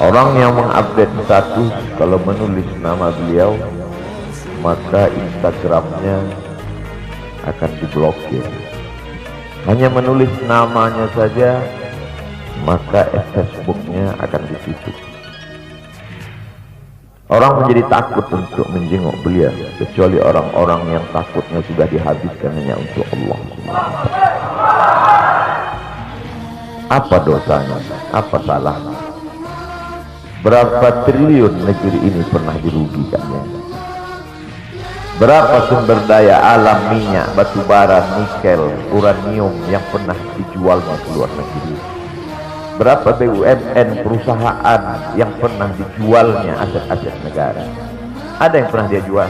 Orang yang mengupdate status kalau menulis nama beliau, maka Instagramnya akan diblokir. Hanya menulis namanya saja, maka Facebooknya akan ditutup. Orang menjadi takut untuk menjenguk beliau, kecuali orang-orang yang takutnya sudah dihabiskan hanya untuk Allah. Apa dosanya? Apa salahnya? Berapa triliun negeri ini pernah dirugikannya? Berapa sumber daya alam, minyak, batu bara, nikel, uranium yang pernah dijualnya ke luar negeri? Berapa BUMN perusahaan yang pernah dijualnya aset-aset negara? Ada yang pernah dia jual?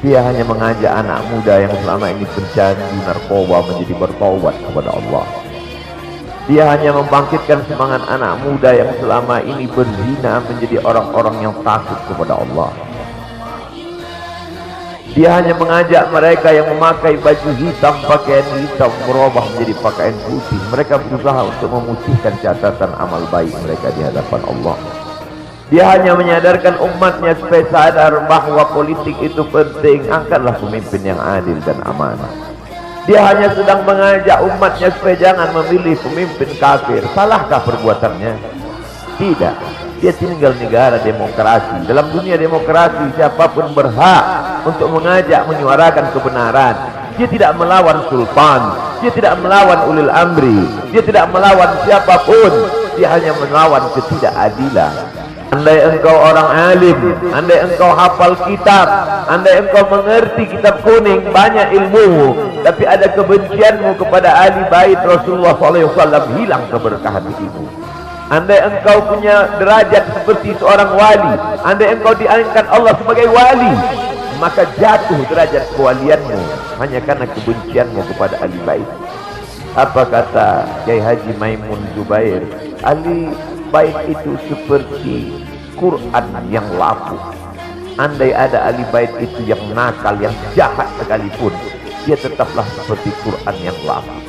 Dia hanya mengajak anak muda yang selama ini bercandu narkoba menjadi bertaubat kepada Allah. Dia hanya membangkitkan semangat anak muda yang selama ini berzina menjadi orang-orang yang takut kepada Allah. Dia hanya mengajak mereka yang memakai baju hitam, pakaian hitam, berubah menjadi pakaian putih. Mereka berusaha untuk memutihkan catatan amal baik mereka di hadapan Allah. Dia hanya menyadarkan umatnya supaya sadar bahwa politik itu penting. Angkatlah pemimpin yang adil dan amanah. Dia hanya sedang mengajak umatnya supaya jangan memilih pemimpin kafir. Salahkah perbuatannya? Tidak. Dia tinggal negara demokrasi. Dalam dunia demokrasi, siapapun berhak untuk mengajak menyuarakan kebenaran. Dia tidak melawan sultan, dia tidak melawan ulil amri, dia tidak melawan siapapun. Dia hanya melawan ketidakadilan. Andai engkau orang alim, andai engkau hafal kitab, andai engkau mengerti kitab kuning, banyak ilmu, tapi ada kebencianmu kepada ahli bait Rasulullah SAW, hilang keberkahan hidupmu. Andai engkau punya derajat seperti seorang wali, andai engkau diangkat Allah sebagai wali, maka jatuh derajat kewalianmu hanya karena kebencianmu kepada ahli bait. Apa kata Kiai Haji Maimun Zubair? Ahli bait itu seperti Quran yang lapuk. Andai ada ahli bait itu yang nakal, yang jahat sekalipun, dia tetaplah seperti Quran yang lapuk.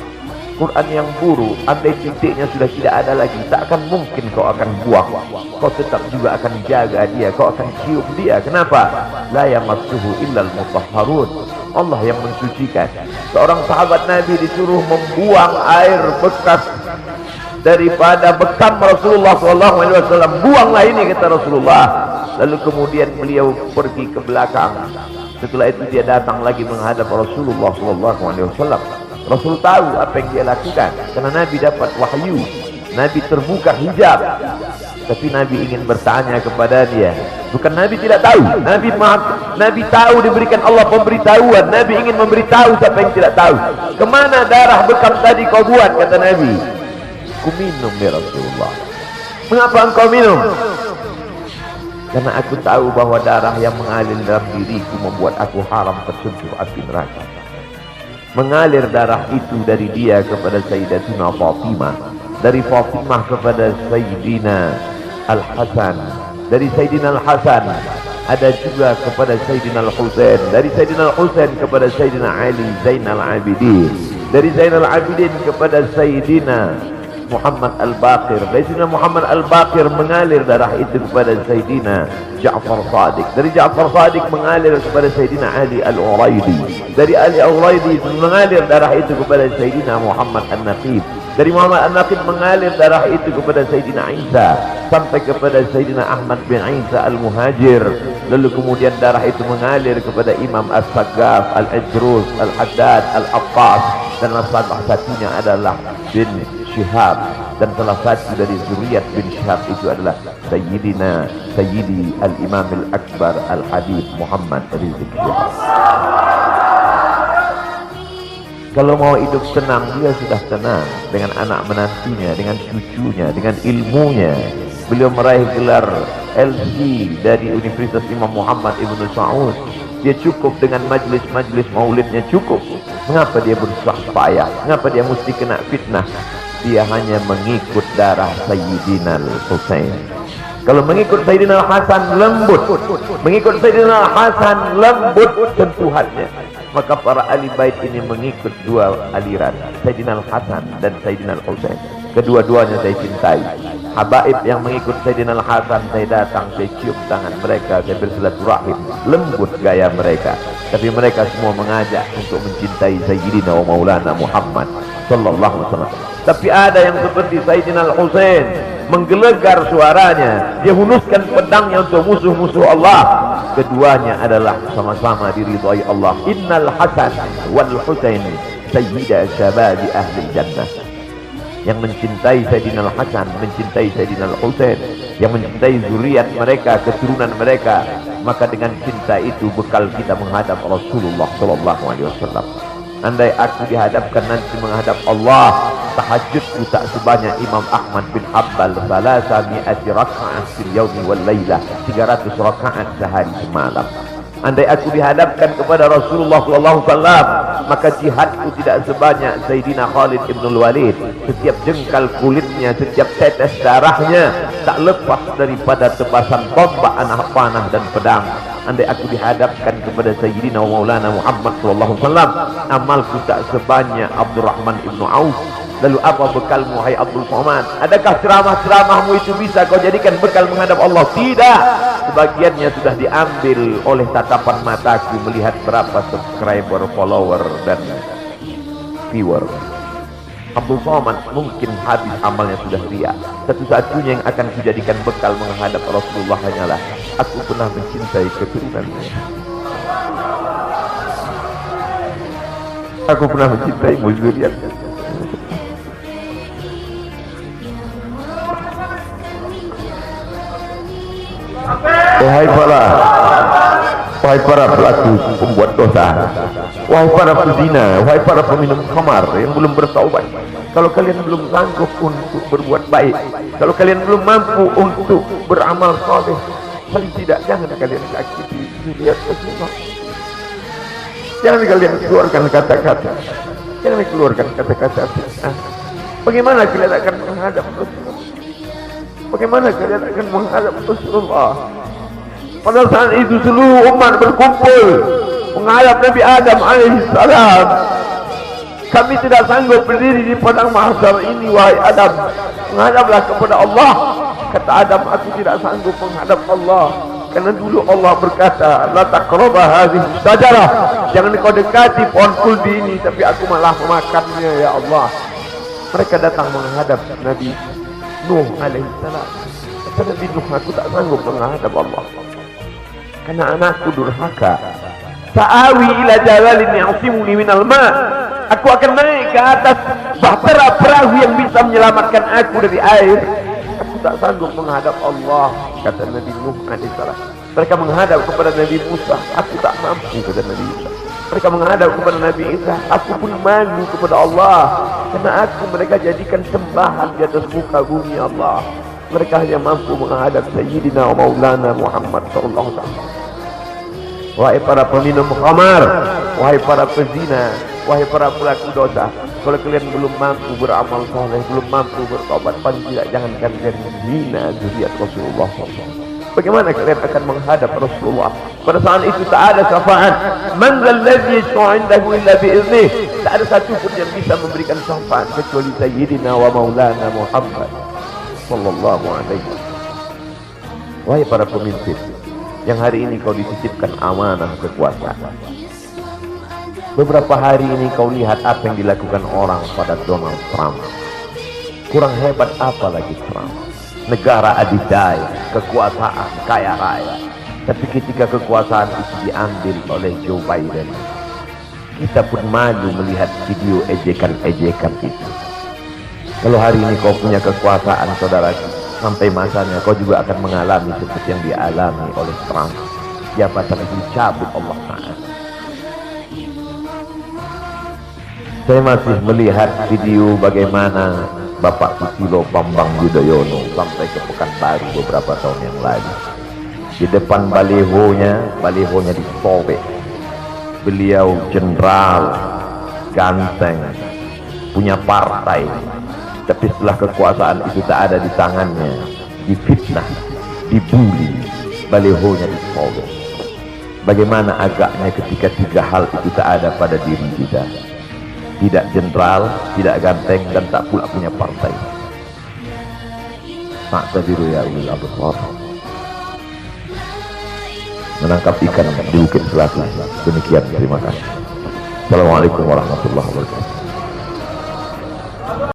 Quran yang buruk, andai titiknya sudah tidak ada lagi, tak akan mungkin kau akan buang. Kau tetap juga akan jaga dia, kau akan cium dia. Kenapa? La yamassuhu illal mutahharun. Allah yang mensucikan. Seorang sahabat Nabi disuruh membuang air bekas daripada bekam Rasulullah SAW. Buanglah ini, kata Rasulullah. Lalu kemudian beliau pergi ke belakang. Setelah itu dia datang lagi menghadap Rasulullah SAW. Rasul tahu apa yang dia lakukan, karena Nabi dapat wahyu, Nabi terbuka hijab. Tapi Nabi ingin bertanya kepada dia. Bukan Nabi tidak tahu, Nabi tahu, diberikan Allah pemberitahuan. Nabi ingin memberitahu siapa yang tidak tahu. Kemana darah bekam tadi kau buat? Kata Nabi, ku minum ya Rasulullah. Mengapa engkau minum? Karena aku tahu bahwa darah yang mengalir dalam diriku membuat aku haram tersentuh api neraka. Mengalir darah itu dari dia kepada Sayyidatuna Fatimah, dari Fatimah kepada Sayyidina Al-Hasan, dari Sayyidina Al-Hasan ada juga kepada Sayyidina Al-Husain, dari Sayyidina Al-Husain kepada Sayyidina Ali Zainal Abidin, dari Zainal Abidin kepada Sayyidina Muhammad Al-Baqir, dari Sayyidina Muhammad Al-Baqir mengalir darah itu kepada Sayyidina Ja'far Sadiq, dari Ja'far Sadiq mengalir kepada Sayyidina Ali Al-Uraidi, dari Ali Al-Uraidi mengalir darah itu kepada Sayyidina Muhammad An-Naqib, dari Muhammad An-Naqib mengalir darah itu kepada Sayyidina Isa sampai kepada Sayyidina Ahmad bin Isa Al-Muhajir. Lalu kemudian darah itu mengalir kepada Imam As-Saggaf, Al-Ajrus, Al-Haddad, Al-Abbas, dan salah satunya adalah bin Syihab, dan salah satu dari zuriat bin Syihab itu adalah Sayyidi Al-Imam Al-Akbar Al-Habib Muhammad Rizik Syihab. Kalau mau hidup tenang, dia sudah tenang dengan anak menantinya, dengan cucunya, dengan ilmunya. Beliau meraih gelar LC dari Universitas Imam Muhammad Ibn Saud. Dia cukup dengan majlis-majlis maulidnya, cukup. Mengapa dia bersusah payah? Mengapa dia mesti kena fitnah? Dia hanya mengikut darah Sayyidina Al-Husain. Kalau mengikut Sayyidina Al-Hasan lembut, mengikut Sayyidina Al-Hasan lembut sentuhannya. Maka para ahli bait ini mengikut dua aliran, Sayyidina Al-Hasan dan Sayyidina Al-Husain. Kedua-duanya saya cintai. Habaib yang mengikut Sayyidina Al-Hasan, saya datang, saya cium tangan mereka, saya bersilaturahim, lembut gaya mereka. Tapi mereka semua mengajak untuk mencintai Sayyidina wa Maulana Muhammad sallallahu alaihi wasallam. Tapi ada yang seperti Sayyidina Al-Husain, menggelegar suaranya, dia hunuskan pedangnya untuk musuh-musuh Allah. Keduanya adalah sama-sama diridhai Allah. Innal Hasan wal Husain sayyida syabab ahli jannah. Yang mencintai Sayyidina Al-Hasan, mencintai Sayyidina Al-Husain, yang mencintai zuriat mereka, keturunan mereka, maka dengan cinta itu bekal kita menghadap Rasulullah sallallahu alaihi wasallam. Andai aku dihadapkan nanti menghadap Allah, tahajudku tak sebanyak Imam Ahmad bin Hanbal, salasa mi'ati raka'ah fil yaumi wal lailah, 300 rakaat sehari semalam. Andai aku dihadapkan kepada Rasulullah sallallahu alaihi wasallam, maka jihadku tidak sebanyak Sayyidina Khalid ibn Walid. Setiap jengkal kulitnya, setiap tetes darahnya tak lepas daripada tebasan tombak, anak panah dan pedang. Andai aku dihadapkan kepada Sayyidina Maulana Muhammad sallallahu alaihi wasallam, amalku tak sebanyak Abdurrahman ibn Auf. Lalu apa bekalmu, hai Abdul Somad? Adakah ceramah-ceramahmu itu bisa kau jadikan bekal menghadap Allah? Tidak. Sebagiannya sudah diambil oleh tatapan mataku melihat berapa subscriber, follower dan viewer. Abdul Somad mungkin habis amalnya sudah ria. Satu-satunya yang akan kujadikan bekal menghadap Rasulullah hanyalah aku pernah mencintai keturunannya. Aku pernah mencintai zuriatnya. Wahai para pelaku pembuat dosa, wahai para pezina, wahai para peminum khamar yang belum bertaubat, kalau kalian belum sanggup untuk berbuat baik, kalau kalian belum mampu untuk beramal saleh, paling tidak jangan kalian sakiti zuriat Rasulullah. Jangan kalian keluarkan kata-kata, jangan keluarkan kata-kata fitnah. Bagaimana kalian akan menghadap Rasulullah? Bagaimana kalian akan menghadap Rasulullah? Pada saat itu seluruh umat berkumpul menghadap Nabi Adam alaihissalam. Kami tidak sanggup berdiri di padang mahsyar ini, wahai Adam. Menghadaplah kepada Allah. Kata Adam, aku tidak sanggup menghadap Allah, karena dulu Allah berkata, la taqrabah hadhihi syajarah, jangan kau dekati pohon kuldi ini, tapi aku malah memakannya, ya Allah. Mereka datang menghadap Nabi Nuh alaihissalam. Kata Nabi Nuh, aku tak sanggup menghadap Allah karena anakku durhaka. Sa'awi ila jalalin ya'simuni minal ma', aku akan naik ke atas bahtera perahu yang bisa menyelamatkan aku dari air. Aku tak sanggup menghadap Allah, kata Nabi Nuh alaihissalam. Mereka menghadap kepada Nabi Musa, aku tak mampu, kata Nabi Musa. Mereka menghadap kepada Nabi Isa, aku pun malu kepada Allah, karena aku mereka jadikan sembahan di atas muka bumi Allah. Mereka hanya mampu menghadap Sayyidina wa Maulana Muhammad sallallahu alaihi wasallam. Wahai para peminum khamar, wahai para pezina, wahai para pelaku dosa, kalau kalian belum mampu beramal saleh, belum mampu bertobat, paling tidak jangan kalian menghina zuriat Rasulullah sallallahu. Bagaimana kalian akan menghadap Rasulullah? Pada saat itu tak ada syafaat. Man dzalladzi yashfa'u 'indahu illa bi'iznih. Tak ada satu pun yang bisa memberikan syafaat kecuali Sayyidina wa Maulana Muhammad sallallahu alaihi wasallam. Wahai para pemimpin yang hari ini kau dititipkan amanah kekuasaan, beberapa hari ini kau lihat apa yang dilakukan orang pada Donald Trump. Kurang hebat apa lagi Trump? Negara adidaya, kekuasaan, kaya raya. Tapi ketika kekuasaan itu diambil oleh Joe Biden, kita pun malu melihat video ejekan-ejekan itu. Kalau hari ini kau punya kekuasaan, saudaraku, sampai masanya kau juga akan mengalami seperti yang dialami oleh Trump. Jabatan itu dicabut Allah Ta'ala. Saya masih melihat video bagaimana Bapak Susilo Bambang Yudhoyono sampai ke Pekanbaru beberapa tahun yang lalu. Di depan balihonya disobek. Beliau jenderal, ganteng, punya partai, tapi setelah kekuasaan itu tak ada di tangannya, difitnah, dibuli, balihonya disobek. Bagaimana agaknya ketika tiga hal itu tak ada pada diri kita? Tidak jenderal, tidak ganteng, dan tak pula punya partai. Fa'tabiru ya ulil absar. Menangkap ikan di Bukit Selatan. Demikian, terima kasih. Assalamualaikum warahmatullahi wabarakatuh.